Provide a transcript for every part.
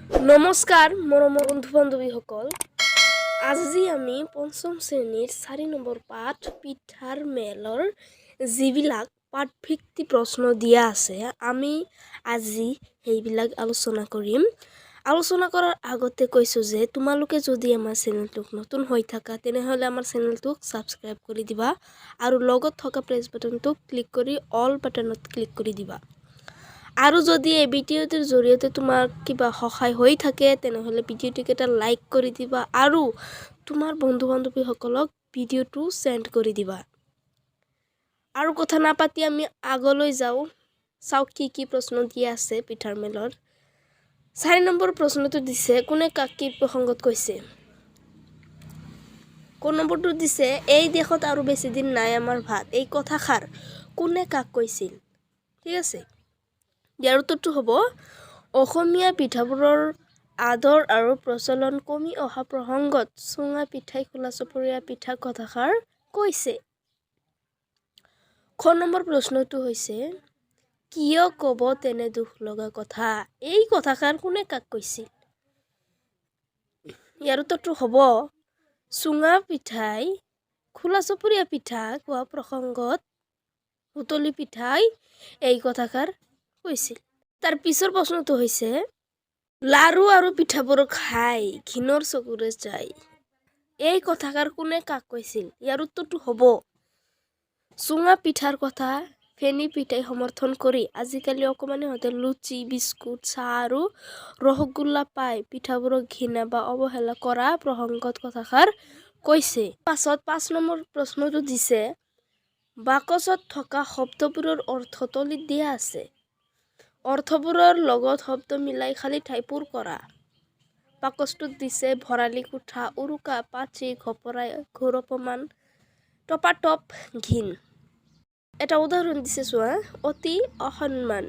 নমস্কাৰ মৰমৰ বন্ধু বান্ধৱীসকল। আজি আমি পঞ্চম শ্ৰেণীৰ 4 নম্বৰ পাঠ পিঠাৰ মেলৰ যিবিলাক পাঠভিত্তি প্ৰশ্ন দিয়া আছে আমি আজি সেইবিলাক আলোচনা কৰিম। আলোচনা কৰাৰ আগতে কৈছোঁ যে তোমালোকে যদি আমাৰ চেনেলটোক নতুন হৈ থাকা তেনেহ'লে আমাৰ চেনেলটোক ছাবস্ক্ৰাইব কৰি দিবা আৰু লগত থকা প্ৰেছ বাটনটোক ক্লিক কৰি অল বাটনত ক্লিক কৰি দিবা। আৰু যদি এই ভিডিঅ'টোৰ জৰিয়তে তোমাৰ কিবা সহায় হৈ থাকে তেনেহ'লে ভিডিঅ'টোক এটা লাইক কৰি দিবা আৰু তোমাৰ বন্ধু বান্ধৱীসকলক ভিডিঅ'টো চেণ্ড কৰি দিবা। আৰু কথা নাপাতি আমি আগলৈ যাওঁ। চাওক কি প্ৰশ্ন দিয়া আছে পিঠাৰ মেলৰ। 4 নম্বৰ প্ৰশ্নটো দিছে কোনে কাক কি প্ৰসংগত কৈছে। ক নম্বৰটো দিছে এই দেশত আৰু বেছি দিন নাই আমাৰ ভাত। এই কথাষাৰ কোনে কাক কৈছিল। ঠিক আছে, ইয়াৰ উত্তৰটো হ'ব অসমীয়া পিঠাবোৰৰ আদৰ আৰু প্ৰচলন কমি অহা প্ৰসংগত চুঙা পিঠাই খোলা চপৰীয়া পিঠা কথাষাৰ কৈছে। খ নম্বৰ প্ৰশ্নটো হৈছে কিয় ক'ব তেনে দুখ লগা কথা। এই কথাষাৰ কোনে কাক কৈছিল। ইয়াৰ উত্তৰটো হ'ব চুঙা পিঠাই খোলা চপৰীয়া পিঠা কোৱা প্ৰসংগত সুতুলি পিঠাই এই কথাষাৰ কৈছিল। তাৰ পিছৰ প্ৰশ্নটো হৈছে লাৰু আৰু পিঠাবোৰ খাই ঘিণৰ চকুৰে যায়। এই কথাষাৰ কোনে কাক কৈছিল। ইয়াৰ উত্তৰটো হ'ব চুঙা পিঠাৰ কথা ফেনী পিঠাই সমৰ্থন কৰি আজিকালি অকমানিহঁতে লুচি বিস্কুট চাহ আৰু ৰসগোল্লা পাই পিঠাবোৰক ঘৃণা বা অৱহেলা কৰা প্ৰসংগত কথাষাৰ কৈছে। পাছত 5 নম্বৰ প্ৰশ্নটো দিছে বাকচত থকা শব্দবোৰৰ অৰ্থ তলিত দিয়া আছে। অৰ্থবোৰৰ লগত শব্দ মিলাই খালী ঠাই পূৰ কৰা। বাকচটোত দিছে ভৰালি কোঠা উৰুকা পাচি ঘপৰাই ঘোৰ অপমান টপাটপ ঘিণ। এটা উদাহৰণ দিছে চোৱা অতি অসন্মান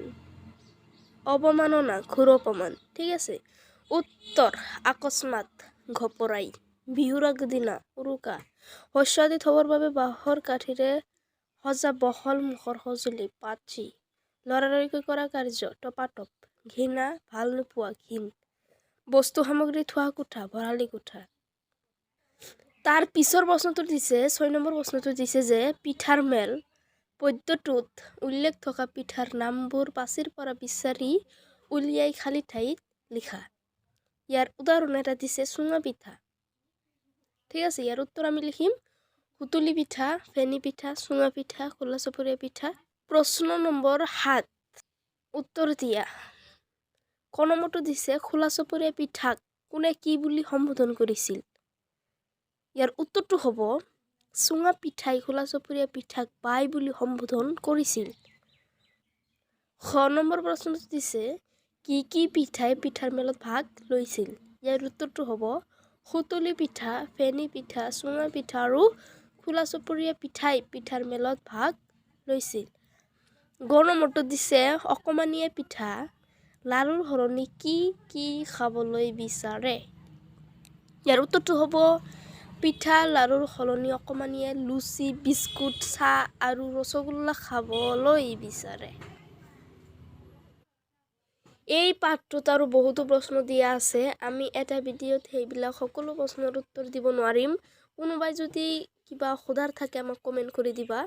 অৱমাননা ঘোৰ অপমান। ঠিক আছে, উত্তৰ আকস্মাত ঘপৰাই বিহুৰ আগদিনা উৰুকা শস্য আদি থবৰ বাবে বাঁহৰ কাঠিৰে সজা বহল মুখৰ সঁজুলি পাচি লৰালৰিকৈ কৰা কাৰ্য টপাটপ ঘৃণা ভাল নোপোৱা ঘিণ বস্তু সামগ্ৰী থোৱা কোঠা ভৰালি কোঠা। তাৰ পিছৰ প্ৰশ্নটো দিছে 6 নম্বৰ প্ৰশ্নটো দিছে যে পিঠাৰ মেল পদ্যটোত উল্লেখ থকা পিঠাৰ নামবোৰ পাচিৰ পৰা বিচাৰি উলিয়াই খালী ঠাইত লিখা। ইয়াৰ উদাহৰণ এটা দিছে চুঙা পিঠা। ঠিক আছে, ইয়াৰ উত্তৰ আমি লিখিম সুতুলি পিঠা ফেনী পিঠা চুঙা পিঠা খোলা চপৰীয়া পিঠা। প্ৰশ্ন নম্বৰ 7 উত্তৰ দিয়া। ক নম্বৰটো দিছে খোলা চপৰীয়া পিঠাক কোনে কি বুলি সম্বোধন কৰিছিল। ইয়াৰ উত্তৰটো হ'ব চুঙা পিঠাই খোলা চপৰীয়া পিঠাক বাই বুলি সম্বোধন কৰিছিল। খ নম্বৰ প্ৰশ্নটো দিছে কি পিঠাই পিঠাৰ মেলত ভাগ লৈছিল। ইয়াৰ উত্তৰটো হ'ব সুতুলি পিঠা ফেনী পিঠা চুঙা পিঠা আৰু খোলা চপৰীয়া পিঠাই পিঠাৰ মেলত ভাগ লৈছিল। গ নম্বৰটো দিছে অকমানিয়ে পিঠা লাৰুৰ সলনি কি খাবলৈ বিচাৰে। ইয়াৰ উত্তৰটো হ'ব পিঠা লাৰুৰ সলনি অকমানিয়ে লুচি বিস্কুট চাহ আৰু ৰসগোল্লা খাবলৈ বিচাৰে। এই পাঠটোত আৰু বহুতো প্ৰশ্ন দিয়া আছে। আমি এটা ভিডিঅ'ত সেইবিলাক সকলো প্ৰশ্নৰ উত্তৰ দিব নোৱাৰিম। কোনোবাই যদি কিবা সোধাৰ থাকে আমাক কমেণ্ট কৰি দিবা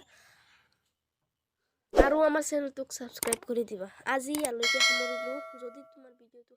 আৰু আমাৰ চেনেলটোক ছাবস্ক্ৰাইব কৰি দিবা। আজি ইয়ালৈকে সামৰিলোঁ। যদি তোমাৰ ভিডিঅ'টো